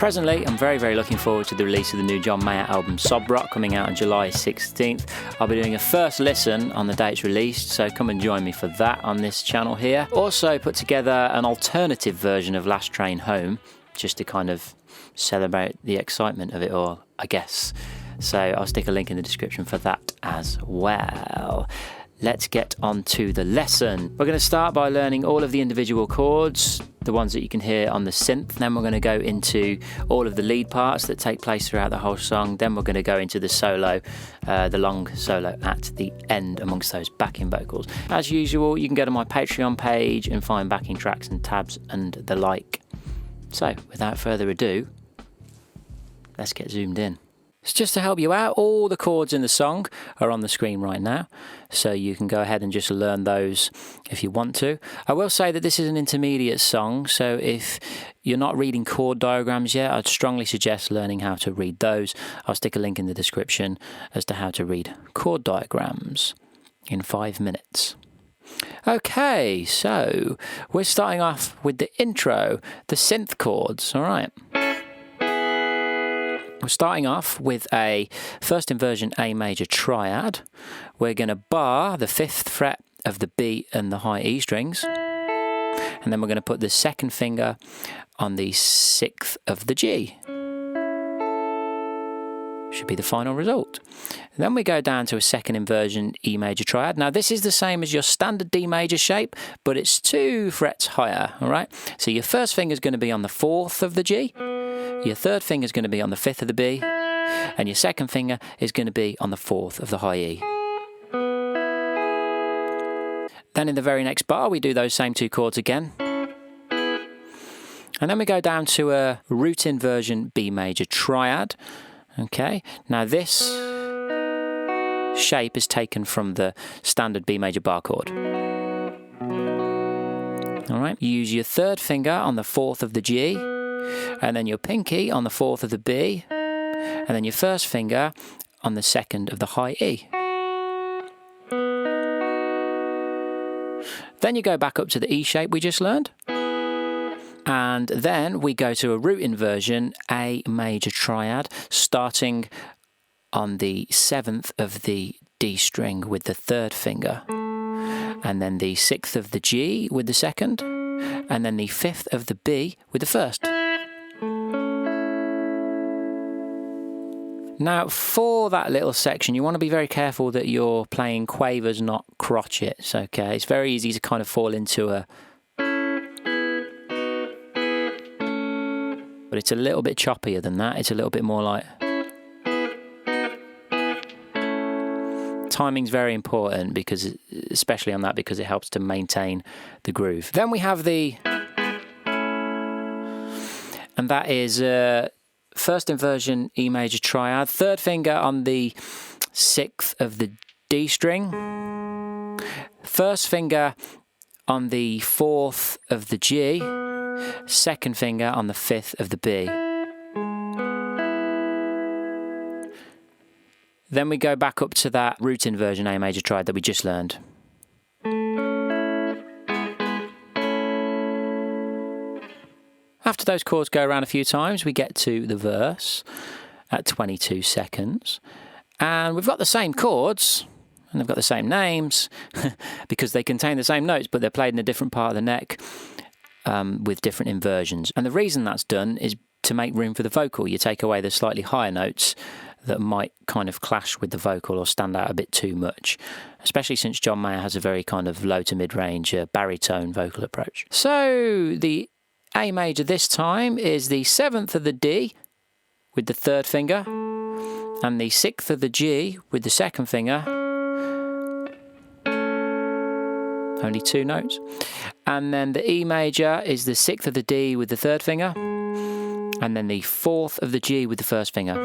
Presently, I'm very looking forward to the release of the new John Mayer album Softbox coming out on July 16th. I'll be doing a first listen on the day it's released, so come and join me for that on this channel here. Also put together an alternative version of Last Train Home, just to kind of celebrate the excitement of it all, I guess. So I'll stick a link in the description for that as well. Let's get on to the lesson. We're going to start by learning all of the individual chords, the ones that you can hear on the synth. Then we're going to go into all of the lead parts that take place throughout the whole song. Then we're going to go into the solo, the long solo at the end amongst those backing vocals. As usual, you can go to my Patreon page and find backing tracks and tabs and the like. So, without further ado, let's get zoomed in. So just to help you out, all the chords in the song are on the screen right now, so you can go ahead and just learn those if you want to. I will say that this is an intermediate song, so if you're not reading chord diagrams yet, I'd strongly suggest learning how to read those. I'll stick a link in the description as to how to read chord diagrams in 5 minutes. Okay, so we're starting off with the intro, the synth chords, all right. We're starting off with a first inversion A major triad. We're going to bar the 5th fret of the B and the high E strings. And then we're going to put the 2nd finger on the 6th of the G. Should be the final result. And then we go down to a 2nd inversion E major triad. Now this is the same as your standard D major shape, but it's 2 frets higher, all right? So your first finger is going to be on the 4th of the G. Your 3rd finger is going to be on the 5th of the B, and your 2nd finger is going to be on the 4th of the high E. Then in the very next bar, we do those same 2 chords again. And then we go down to a root inversion B major triad. Okay, now this shape is taken from the standard B major bar chord. All right, you use your 3rd finger on the 4th of the G, and then your pinky on the 4th of the B, and then your 1st finger on the 2nd of the high E. Then you go back up to the E shape we just learned, and then we go to a root inversion A major triad, starting on the 7th of the D string with the 3rd finger, and then the 6th of the G with the 2nd, and then the 5th of the B with the 1st. Now, for that little section, you want to be very careful that you're playing quavers, not crotchets, okay? It's very easy to kind of fall into a... But it's a little bit choppier than that. It's a little bit more like... Timing's very important, because, especially on that, because it helps to maintain the groove. Then we have the... And that is... First inversion E major triad, 3rd finger on the 6th of the D string, 1st finger on the 4th of the G, 2nd finger on the 5th of the B. Then we go back up to that root inversion A major triad that we just learned. After those chords go around a few times, we get to the verse at 22 seconds. And we've got the same chords, and they've got the same names, because they contain the same notes, but they're played in a different part of the neck with different inversions. And the reason that's done is to make room for the vocal. You take away the slightly higher notes that might kind of clash with the vocal or stand out a bit too much, especially since John Mayer has a very kind of low to mid-range baritone vocal approach. So the A major this time is the 7th of the D with the 3rd finger, and the 6th of the G with the 2nd finger. Only 2 notes. And then the E major is the 6th of the D with the 3rd finger, and then the 4th of the G with the 1st finger.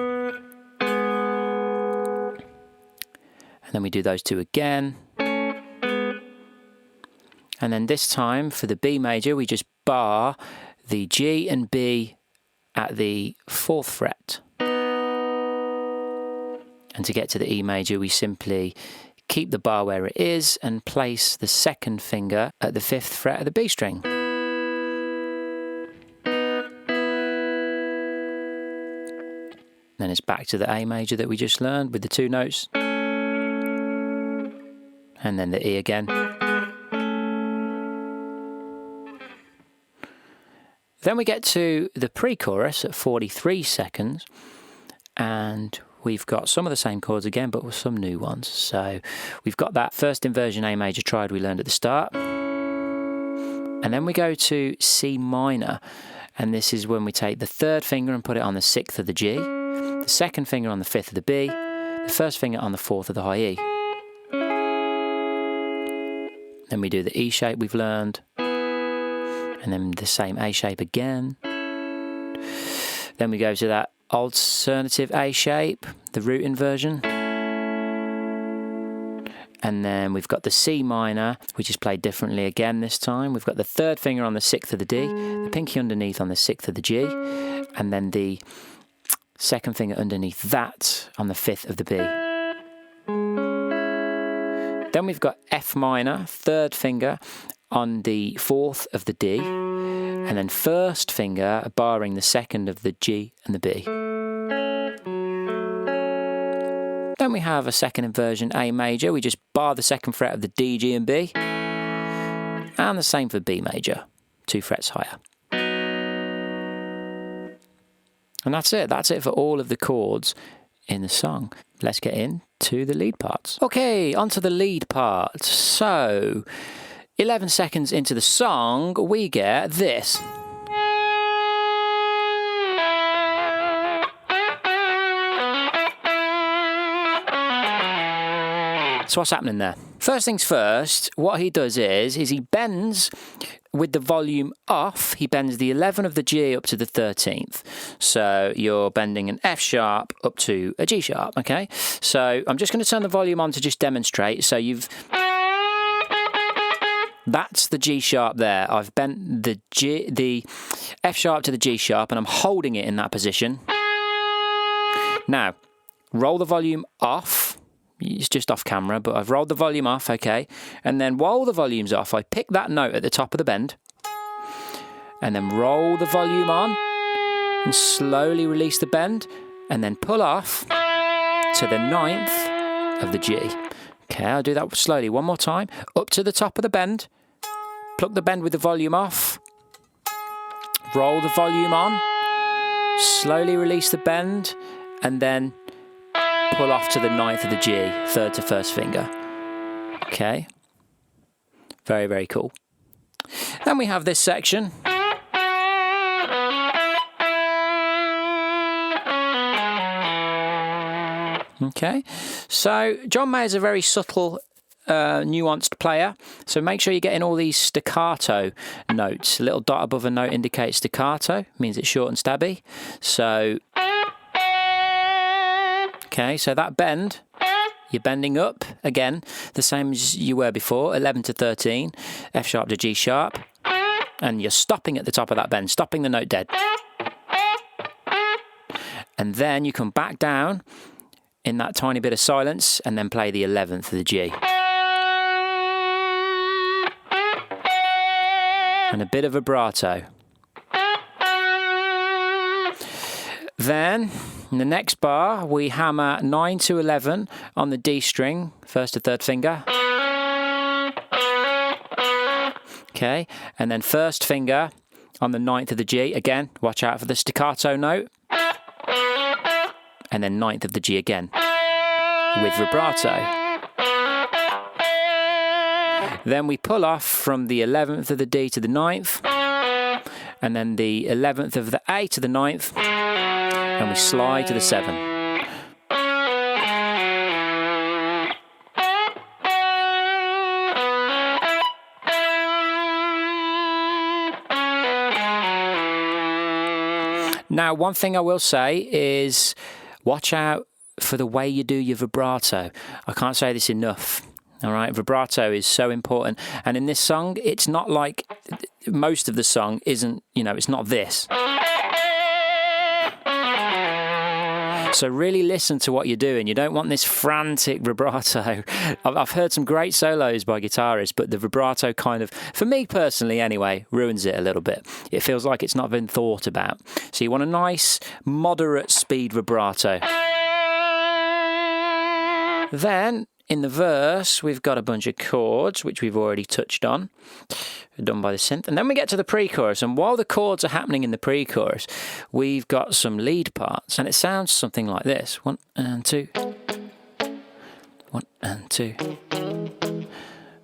And then we do those 2 again. And then this time for the B major, we just bar the G and B at the 4th fret. And to get to the E major, we simply keep the bar where it is and place the 2nd finger at the 5th fret of the B string. Then it's back to the A major that we just learned with the 2 notes. And then the E again. Then we get to the pre-chorus at 43 seconds, and we've got some of the same chords again, but with some new ones. So we've got that first inversion A major triad we learned at the start. And then we go to C minor, and this is when we take the 3rd finger and put it on the 6th of the G, the 2nd finger on the 5th of the B, the 1st finger on the 4th of the high E. Then we do the E shape we've learned, and then the same A shape again. Then we go to that alternative A shape, the root inversion. And then we've got the C minor, which is played differently again this time. We've got the 3rd finger on the 6th of the D, the pinky underneath on the 6th of the G, and then the 2nd finger underneath that on the 5th of the B. Then we've got F minor, 3rd finger on the 4th of the D, and then 1st finger barring the 2nd of the G and the B. Then we have a 2nd inversion A major. We just bar the 2nd fret of the D, G and B. And the same for B major, 2 frets higher. And that's it. That's it for all of the chords in the song. Let's get into the lead parts. Okay, onto the lead part. So, 11 seconds into the song, we get this. So what's happening there? First things first, what he does is he bends with the volume off. He bends the 11 of the G up to the 13th. So you're bending an F sharp up to a G sharp, okay? So I'm just going to turn the volume on to just demonstrate. So that's the G sharp there. I've bent the F sharp to the G sharp, and I'm holding it in that position. Now, roll the volume off. It's just off camera, but I've rolled the volume off, okay? And then while the volume's off, I pick that note at the top of the bend, and then roll the volume on, and slowly release the bend, and then pull off to the 9th of the G. Okay, I'll do that slowly one more time. Up to the top of the bend, pluck the bend with the volume off, roll the volume on, slowly release the bend, and then pull off to the 9th of the G, 3rd to 1st finger. Okay. Very, very cool. Then we have this section. Okay. So John Mayer's a very subtle, nuanced player. So make sure you're getting all these staccato notes. A little dot above a note indicates staccato, means it's short and stabby. So okay, so that bend, you're bending up, again, the same as you were before, 11 to 13, F sharp to G sharp, and you're stopping at the top of that bend, stopping the note dead. And then you come back down in that tiny bit of silence, and then play the 11th of the G. And a bit of vibrato. Then, in the next bar, we hammer 9 to 11 on the D string, 1st to 3rd finger. Okay, and then 1st finger on the 9th of the G. Again, watch out for the staccato note. And then 9th of the G again, with vibrato. Then we pull off from the 11th of the D to the 9th, and then the 11th of the A to the 9th, and we slide to the 7. Now, one thing I will say is watch out for the way you do your vibrato. I can't say this enough. All right, vibrato is so important. And in this song, it's not like most of the song isn't, you know, it's not this. So really listen to what you're doing. You don't want this frantic vibrato. I've heard some great solos by guitarists, but the vibrato kind of, for me personally anyway, ruins it a little bit. It feels like it's not been thought about. So you want a nice, moderate speed vibrato. Then, in the verse, we've got a bunch of chords, which we've already touched on, done by the synth. And then we get to the pre-chorus, and while the chords are happening in the pre-chorus, we've got some lead parts, and it sounds something like this. 1 and 2. 1 and 2.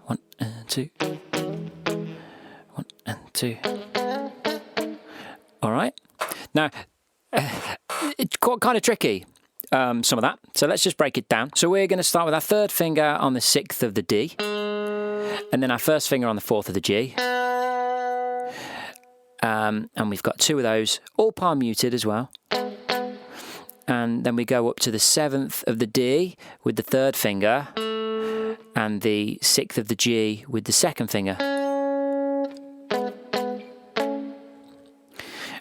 1 and 2. 1 and 2. All right. Now, it's kind of tricky. Some of that. So let's just break it down. So we're going to start with our third finger on the 6th of the D, and then our first finger on the 4th of the G. And we've got 2 of those, all palm muted as well. And then we go up to the 7th of the D with the 3rd finger, and the 6th of the G with the 2nd finger.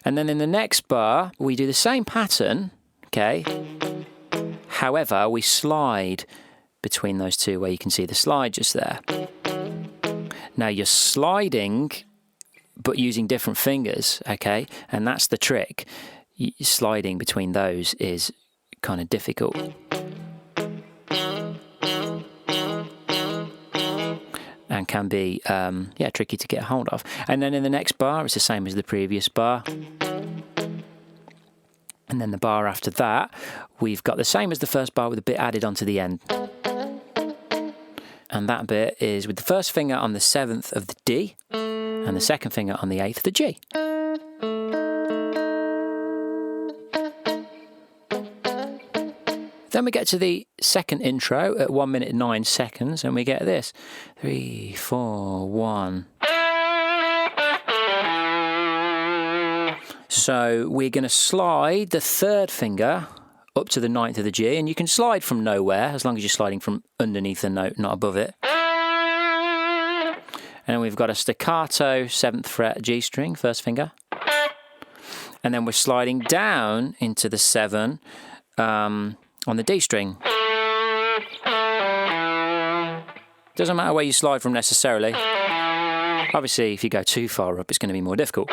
And then in the next bar, we do the same pattern, okay? However, we slide between those 2 where you can see the slide just there. Now you're sliding, but using different fingers, okay? And that's the trick. Sliding between those is kind of difficult. And can be, tricky to get a hold of. And then in the next bar, it's the same as the previous bar. And then the bar after that, we've got the same as the first bar with a bit added onto the end. And that bit is with the first finger on the 7th of the D and the 2nd finger on the 8th of the G. Then we get to the second intro at 1 minute 9 seconds, and we get this. 3, 4, 1. So we're going to slide the 3rd finger up to the 9th of the G, and you can slide from nowhere as long as you're sliding from underneath the note, not above it. And then we've got a staccato 7th fret G string, first finger. And then we're sliding down into the 7 on the D string. Doesn't matter where you slide from necessarily. Obviously, if you go too far up, it's going to be more difficult.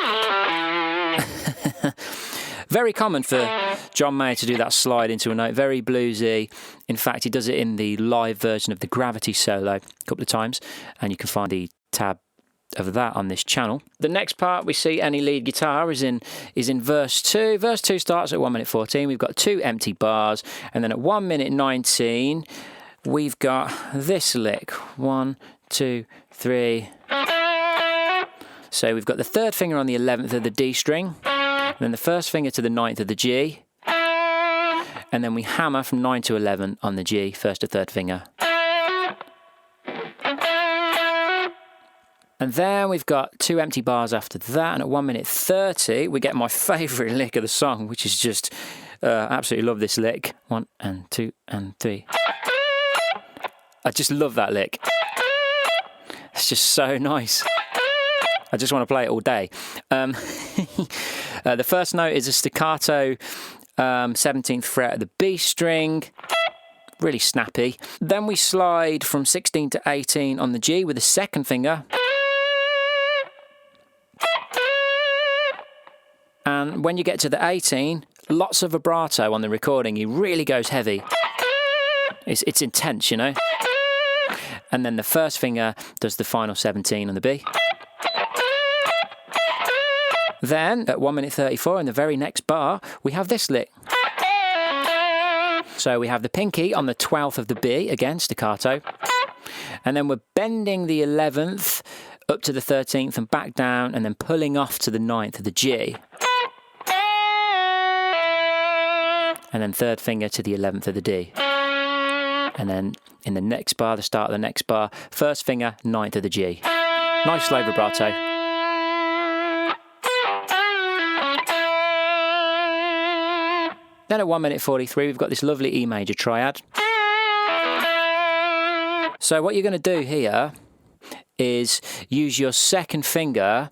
Very common for John Mayer to do that slide into a note, very bluesy. In fact, he does it in the live version of the Gravity solo a couple of times, and you can find the tab of that on this channel. The next part we see any lead guitar is in verse 2. Verse 2 starts at 1 minute 14. We've got 2 empty bars, and then at 1 minute 19, we've got this lick. 1, 2, 3. So we've got the 3rd finger on the 11th of the D string, and then the 1st finger to the 9th of the G, and then we hammer from 9 to 11 on the G, 1st to 3rd finger. And then we've got 2 empty bars after that, and at 1 minute 30, we get my favourite lick of the song, which is just, absolutely love this lick. 1 and 2 and 3. I just love that lick. It's just so nice. I just want to play it all day. The first note is a staccato 17th fret of the B string. Really snappy. Then we slide from 16 to 18 on the G with the 2nd finger. And when you get to the 18, lots of vibrato on the recording. He really goes heavy. It's intense, you know. And then the 1st finger does the final 17 on the B. Then, at 1 minute 34, in the very next bar, we have this lick. So we have the pinky on the 12th of the B, again, staccato. And then we're bending the 11th up to the 13th and back down, and then pulling off to the 9th of the G. And then 3rd finger to the 11th of the D. And then in the next bar, the start of the next bar, 1st finger, 9th of the G. Nice slow vibrato. Then at 1 minute 43, we've got this lovely E major triad. So what you're going to do here is use your 2nd finger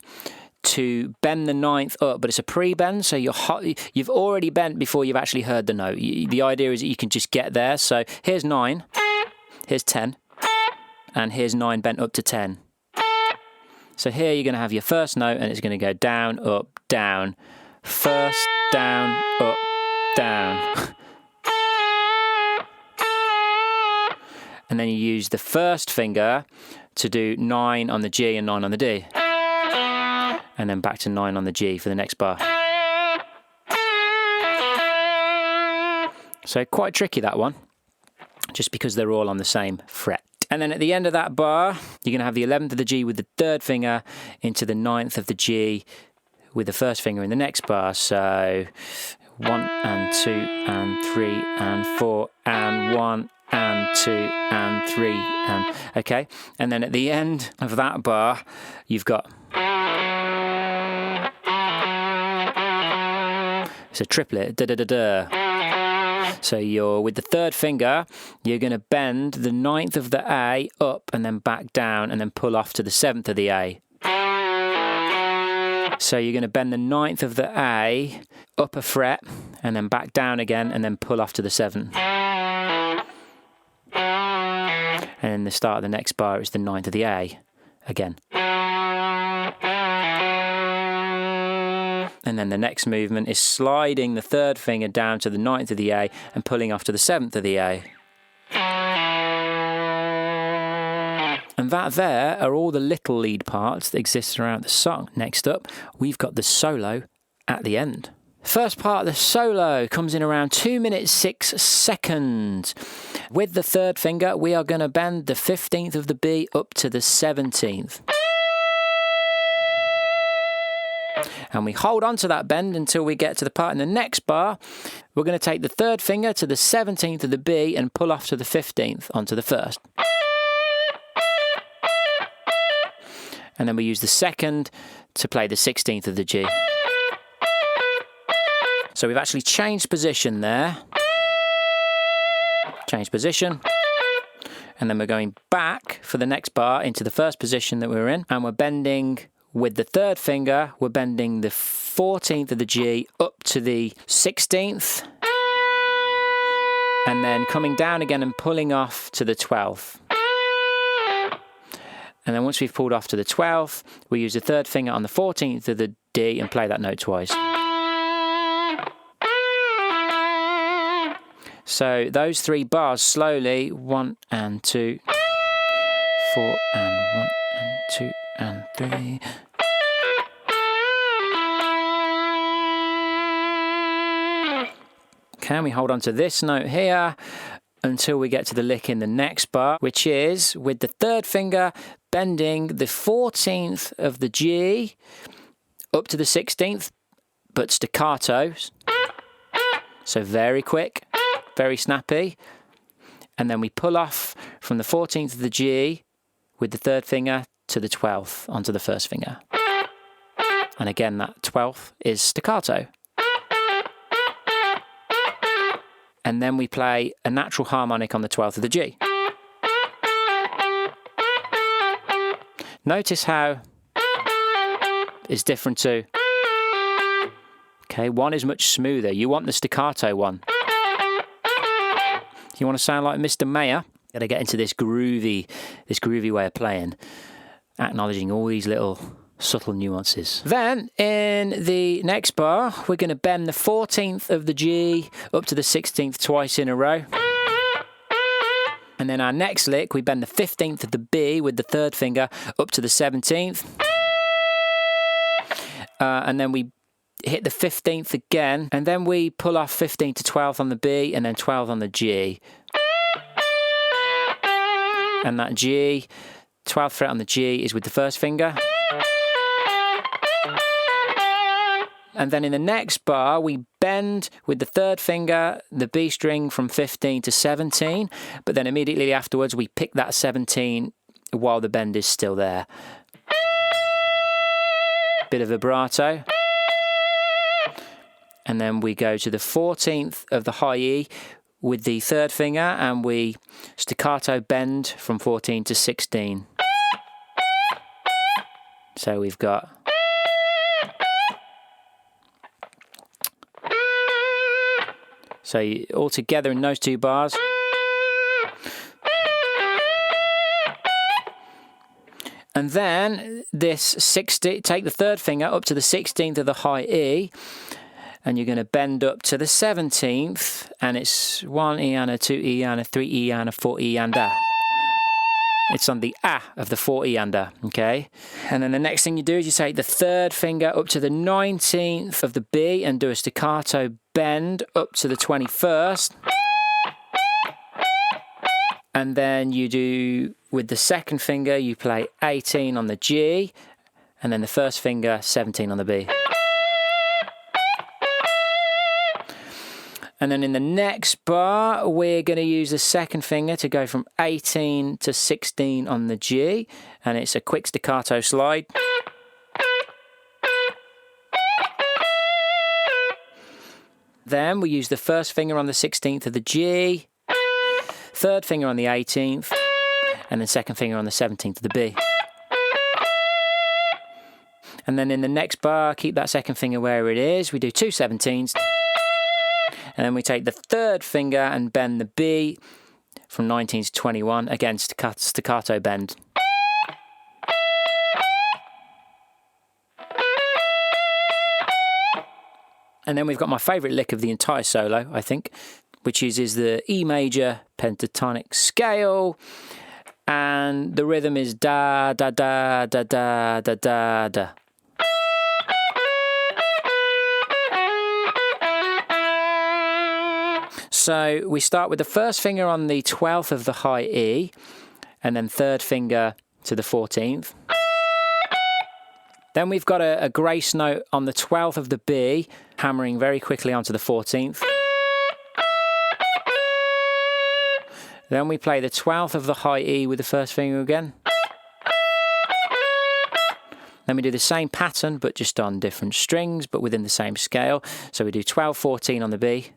to bend the ninth up, but it's a pre-bend, so you've already bent before you've actually heard the note. The idea is that you can just get there. So here's 9, here's 10, and here's 9 bent up to 10. So here you're going to have your first note, and it's going to go down, up, down, first, down, up, down. And then you use the first finger to do 9 on the G and 9 on the D. And then back to 9 on the G for the next bar. So quite tricky, that one, just because they're all on the same fret. And then at the end of that bar, you're going to have the 11th of the G with the third finger into the 9th of the G with the first finger in the next bar. So 1 and 2 and 3 and 4 and 1 and 2 and 3 and okay. And then at the end of that bar, you've got, it's a triplet, da da da da. So you're, with the third finger, you're going to bend the 9th of the A up and then back down and then pull off to the 7th of the A. So you're going to bend the 9th of the A up a fret and then back down again and then pull off to the 7th. And then the start of the next bar is the 9th of the A again. And then the next movement is sliding the third finger down to the 9th of the A and pulling off to the 7th of the A. And that there are all the little lead parts that exist throughout the song. Next up, we've got the solo at the end. First part of the solo comes in around 2 minutes 6 seconds. With the third finger, we are going to bend the 15th of the B up to the 17th. And we hold on to that bend until we get to the part in the next bar. We're going to take the third finger to the 17th of the B and pull off to the 15th onto the first. And then we use the second to play the 16th of the G. So we've actually changed position there. Change position. And then we're going back for the next bar into the first position that we were in. And we're bending with the third finger, we're bending the 14th of the G up to the 16th. And then coming down again and pulling off to the 12th. And then once we've pulled off to the 12th, we use the third finger on the 14th of the D and play that note twice. So those 3 bars slowly, 1 and 2, 4 and 1 and 2 and 3. Okay, we hold on to this note here until we get to the lick in the next bar, which is with the third finger bending the 14th of the G up to the 16th, but staccatos. So very quick, very snappy. And then we pull off from the 14th of the G with the third finger to the 12th onto the first finger. And again, that 12th is staccato. And then we play a natural harmonic on the 12th of the G. Notice how it's different to, okay, one is much smoother. You want the staccato one. You want to sound like Mr. Mayer? Got to get into this groovy way of playing, acknowledging all these little subtle nuances. Then in the next bar, we're going to bend the 14th of the G up to the 16th twice in a row. And then our next lick, we bend the 15th of the B with the third finger up to the 17th. And then we hit the 15th again, and then we pull off 15th to 12th on the B and then 12th on the G. And that G, 12th fret on the G is with the first finger. And then in the next bar, we bend with the third finger the B string from 15 to 17, but then immediately afterwards we pick that 17 while the bend is still there. Bit of vibrato. And then we go to the 14th of the high E with the third finger and we staccato bend from 14 to 16. So we've got So all together in those two bars. And then this 60, take the third finger up to the 16th of the high E, and you're going to bend up to the 17th, and it's 1 E and a 2 E and a 3 E and a 4 E and a. It's on the A of the 4 E and a, okay? And then the next thing you do is you take the third finger up to the 19th of the B and do a staccato bend up to the 21st. And then you do, with the second finger, you play 18 on the G, and then the first finger, 17 on the B. And then in the next bar, we're going to use the second finger to go from 18 to 16 on the G, and it's a quick staccato slide. Then we use the first finger on the 16th of the G, third finger on the 18th, and then second finger on the 17th of the B. And then in the next bar, keep that second finger where it is. We do 2 17s. And then we take the third finger and bend the B from 19 to 21. Again, staccato bend. And then we've got my favourite lick of the entire solo, I think, which uses the E major pentatonic scale. And the rhythm is da, da, da, da, da, da, da, da. So we start with the first finger on the 12th of the high E, and then third finger to the 14th. Then we've got a grace note on the 12th of the B, hammering very quickly onto the 14th. Then we play the 12th of the high E with the first finger again. Then we do the same pattern, but just on different strings, but within the same scale. So we do 12, 14 on the B.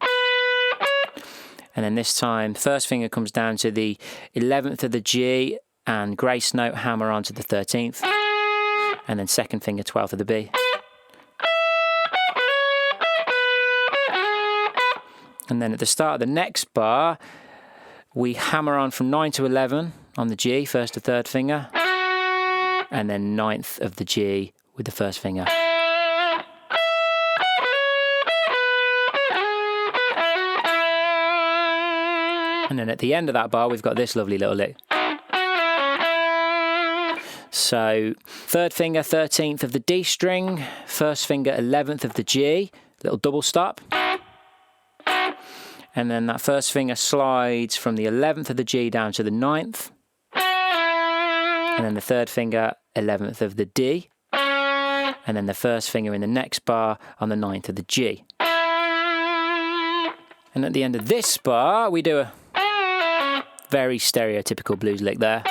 And then this time, first finger comes down to the 11th of the G and grace note hammer onto the 13th. And then second finger, 12th of the B. And then at the start of the next bar, we hammer on from 9 to 11 on the G, first to third finger. And then 9th of the G with the first finger. And then at the end of that bar, we've got this lovely little lick. So, third finger, 13th of the D string, first finger, 11th of the G, little double stop. And then that first finger slides from the 11th of the G down to the 9th. And then the third finger, 11th of the D. And then the first finger in the next bar on the 9th of the G. And at the end of this bar, we do a very stereotypical blues lick there.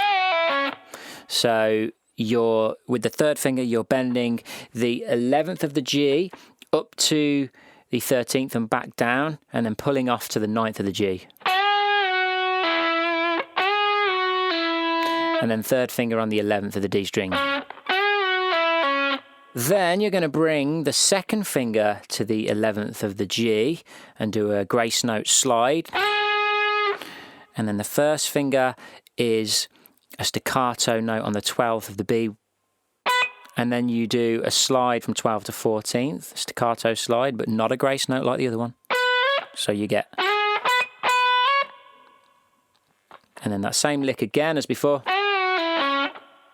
So with the third finger, you're bending the 11th of the G up to the 13th and back down, and then pulling off to the 9th of the G. And then third finger on the 11th of the D string. Then you're going to bring the second finger to the 11th of the G and do a grace note slide. And then the first finger is a staccato note on the 12th of the B. And then you do a slide from 12th to 14th, staccato slide, but not a grace note like the other one. So you get. And then that same lick again as before.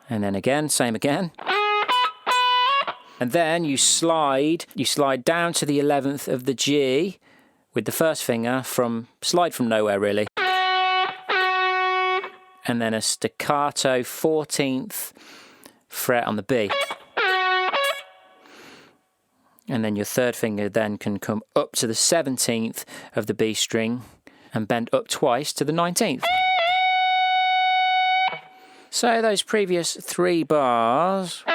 And then again, same again. And then you slide down to the 11th of the G with the first finger slide from nowhere really. And then a staccato 14th fret on the B. And then your third finger then can come up to the 17th of the B string and bend up twice to the 19th. So those previous 3 bars, 2, 3.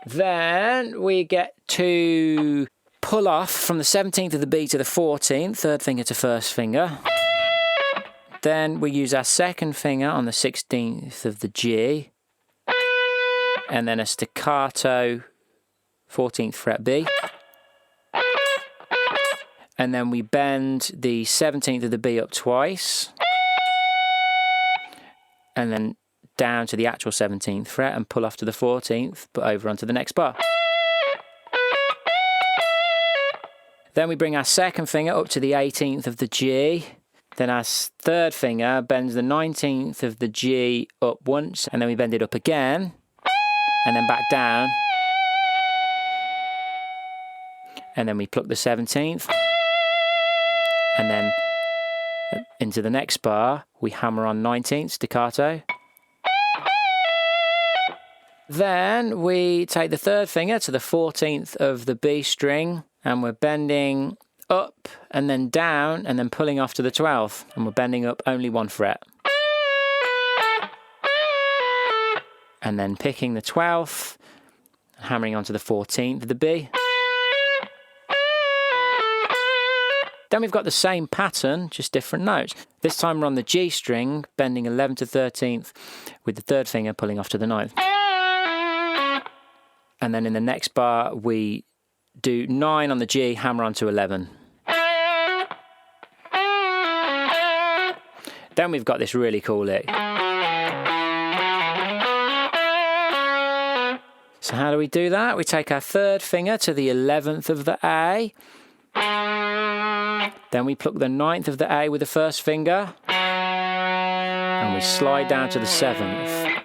Then we get to pull off from the 17th of the B to the 14th, third finger to first finger. Then we use our second finger on the 16th of the G, and then a staccato 14th fret B. And then we bend the 17th of the B up twice, and then down to the actual 17th fret and pull off to the 14th, but over onto the next bar. Then we bring our second finger up to the 18th of the G. Then our third finger bends the 19th of the G up once, and then we bend it up again, and then back down. And then we pluck the 17th, and then into the next bar, we hammer on 19th staccato. Then we take the third finger to the 14th of the B string, and we're bending up and then down and then pulling off to the 12th, and we're bending up only one fret. And then picking the 12th, hammering onto the 14th of the B. Then we've got the same pattern, just different notes. This time we're on the G string, bending 11th to 13th with the third finger pulling off to the 9th. And then in the next bar, we do 9 on the G, hammer onto 11. Then we've got this really cool lick. So how do we do that? We take our third finger to the 11th of the A. Then we pluck the 9th of the A with the first finger. And we slide down to the 7th.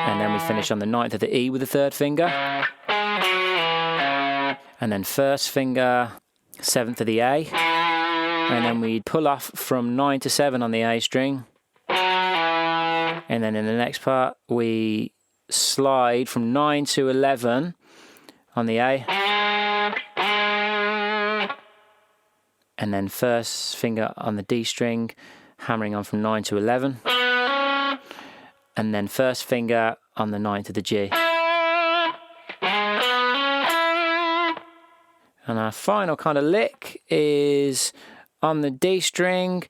And then we finish on the 9th of the E with the third finger. And then first finger, 7th of the A. And then we pull off from 9 to 7 on the A string. And then in the next part, we slide from 9 to 11 on the A. And then first finger on the D string, hammering on from 9 to 11. And then first finger on the 9th of the G. And our final kind of lick is on the D string,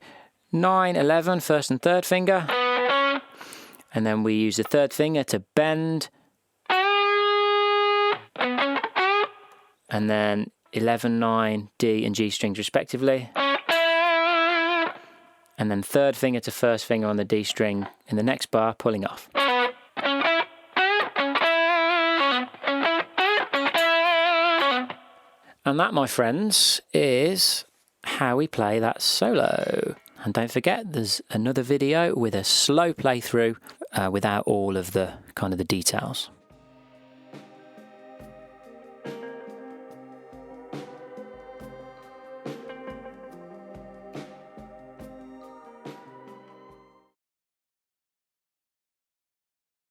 9, 11, first and third finger. And then we use the third finger to bend. And then 11, 9, D and G strings respectively. And then third finger to first finger on the D string in the next bar, pulling off. And that, my friends, is how we play that solo. And don't forget, there's another video with a slow playthrough without all of the kind of the details.